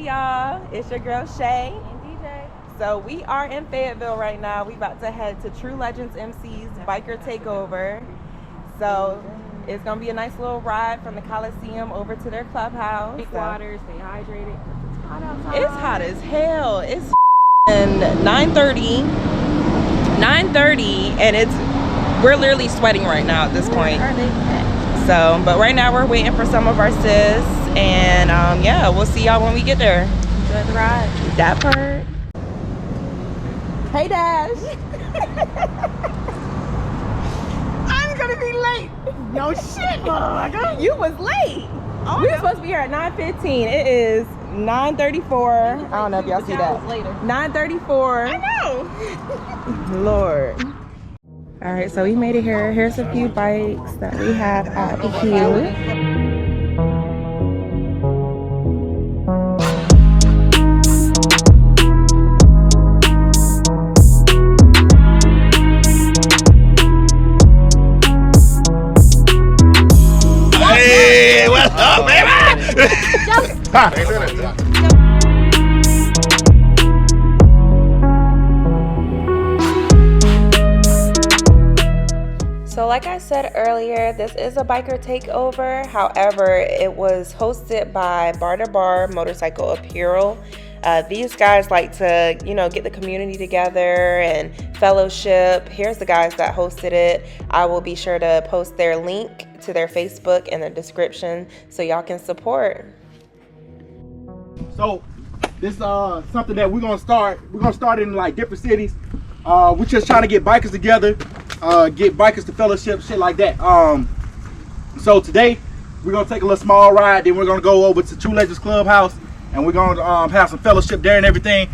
Hey y'all, it's your girl Shay. And DJ. So we are in Fayetteville right now. We about to head to True Legends MC's Biker Takeover. So it's gonna be a nice little ride from the Coliseum over to their clubhouse. Drink water, stay hydrated. It's hot outside. It's hot as hell. It's 9:30, and we're literally sweating right now at this point. So, but right now we're waiting for some of our sis, and yeah, we'll see y'all when we get there. Enjoy the ride. That part. Hey Dash. I'm gonna be late. No shit, motherfucker. You was late. Oh, we were supposed to be here at 9:15. It is 9:34. I don't know if y'all see that. 9:34. I know. Lord. All right, so we made it here. Here's a few bikes that we have at BIKER. Hey, what's up, baby? So like I said earlier, this is a biker takeover. However, it was hosted by Bar to Bar Motorcycle Apparel. These guys like to, get the community together and fellowship. Here's the guys that hosted it. I will be sure to post their link to their Facebook in the description so y'all can support. So this something that we're gonna start. We're gonna start in like different cities. We're just trying to get bikers together, get bikers to fellowship, shit like that. So today we're gonna take a little small ride. Then we're gonna go over to True Legends Clubhouse, and we're gonna have some fellowship there and everything.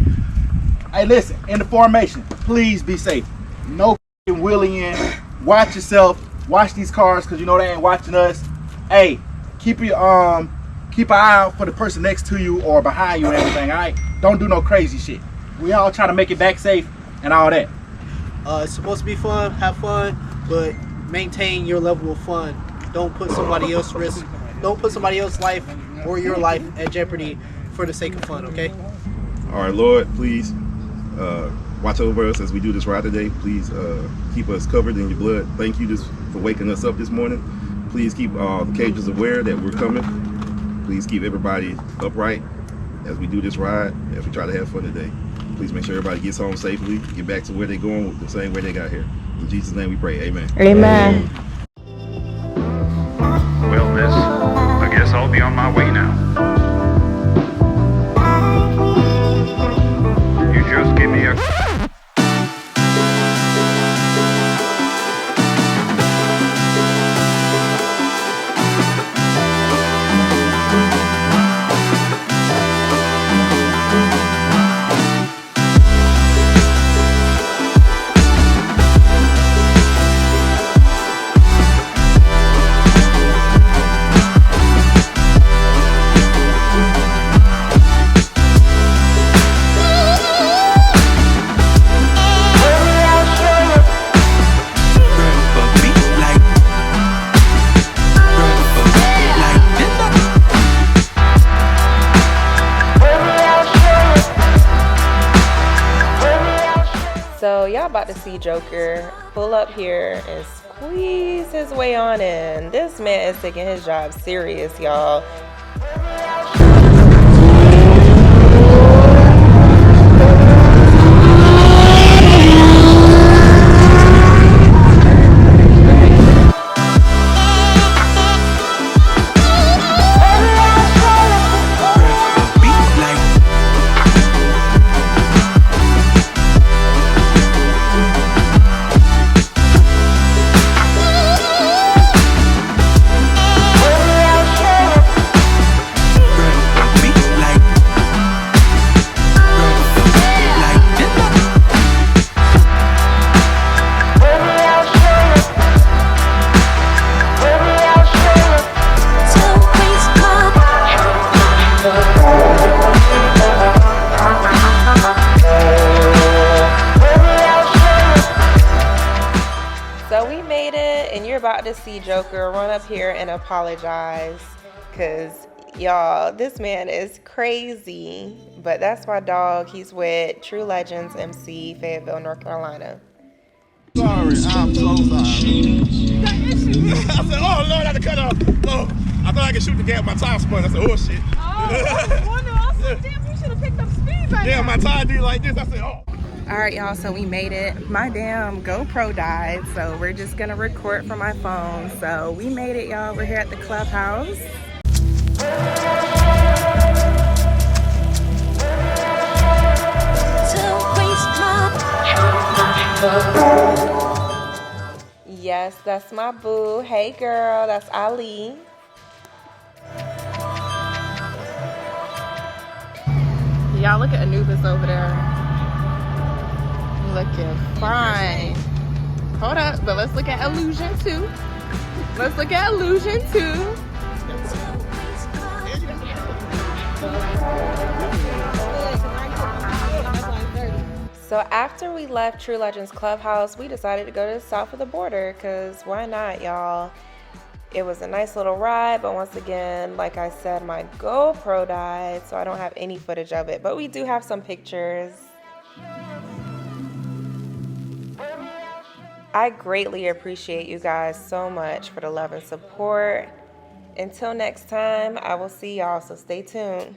Hey, listen, in the formation, please be safe. No wheeling in. Watch yourself. Watch these cars, cause you know they ain't watching us. Hey, keep an eye out for the person next to you or behind you and everything. All right, don't do no crazy shit. We all trying to make it back safe and all that. It's supposed to be fun, have fun, but maintain your level of fun. Don't put somebody else's risk. Don't put somebody else's life or your life at jeopardy for the sake of fun. Okay. All right, Lord, please watch over us as we do this ride today. Please keep us covered in your blood. Thank you just for waking us up this morning. Please keep the cages aware that we're coming. Please keep everybody upright as we do this ride, as we try to have fun today. Please make sure everybody gets home safely, get back to where they're going the same way they got here. In Jesus' name we pray, amen. Amen. Well, miss, I guess I'll be on my way now. You just give me a... So y'all about to see Joker pull up here and squeeze his way on in. This man is taking his job serious, y'all. About to see Joker run up here and apologize because Y'all, this man is crazy. But that's my dog. He's with True Legends MC, Fayetteville, North Carolina. Sorry, I'm so sorry. I said, oh Lord, I had to cut off. Oh, I thought I could shoot the gap. My tire spun. I said, oh shit. Oh, I was wondering. I said, damn, you should have picked up speed by Yeah, now. my tire did like this. I said, oh. All right, y'all, so we made it. My damn GoPro died, so we're just gonna record from my phone. So we made it, y'all. We're here at the clubhouse. Yes, that's my boo. Hey girl, that's Ali. Y'all, look at Anubis over there. Looking fine. Hold up, but let's look at Illusion too. Let's look at Illusion too. So after we left True Legends Clubhouse, we decided to go to the south of the border, because why not, y'all? It was a nice little ride, but once again, like I said, my GoPro died, so I don't have any footage of it, but we do have some pictures. I greatly appreciate you guys so much for the love and support. Until next time, I will see y'all, so stay tuned.